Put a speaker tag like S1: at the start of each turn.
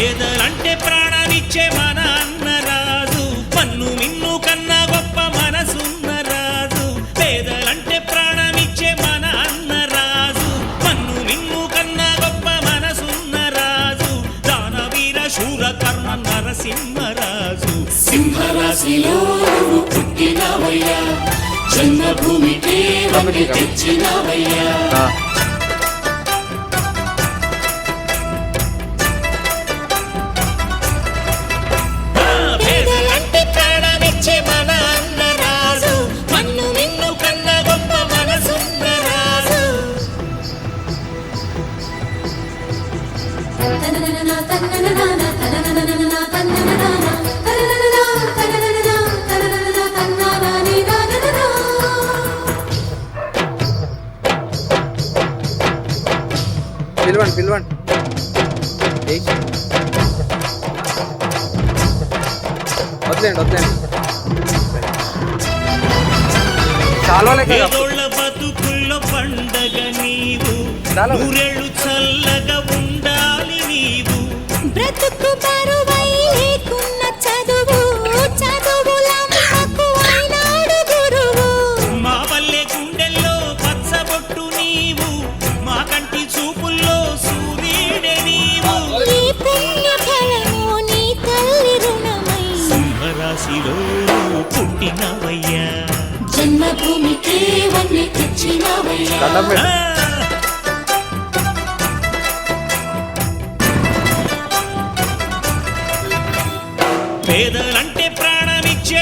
S1: పేదలంటే ప్రాణమిచ్చే మన అన్నరాజు, మన్ను మిన్ను కన్నా గొప్ప మనసున్న రాజు. పేదలంటే ప్రాణమిచ్చే మన అన్నరాజు, మన్ను మిన్ను కన్నా గొప్ప మనసున్న రాజు. దానవీర శూర కర్ణ నరసింహరాజు.
S2: సింహరాశిలో నువ్వు పుట్టినవయ్యా, జన్మభూమికి వన్నె తెచ్చినవయ్యా.
S1: పేదలంటే ప్రాణమిచ్చే మన అన్నరాజు, మన్ను మిన్ను కన్నా గొప్ప మనసున్న రాజు.
S3: పిలవండి వద్దండి చాలా
S1: పేదోళ్ళ బతుకుల్లో పండగ నీవు, నూరేళ్ళు చల్లగా ఉండాలి నీవు.
S4: బ్రతుకు బరువై లేకున్న చదువు, చదువులమ్మకు అయినాడు గురువు.
S1: మా వల్లే గుండెల్లో పచ్చబొట్టు నీవు, మా కంటి చూపుల్లో సూర్యుడే నీవు.
S4: ఈ పుణ్య ఫలము నీ తల్లి రుణమై
S1: సింహరాశిలో పుట్టినవయ్యా,
S2: జన్మభూమికి వన్నె తెచ్చినవయ్యా.
S1: పేదలంటే ప్రాణమిచ్చే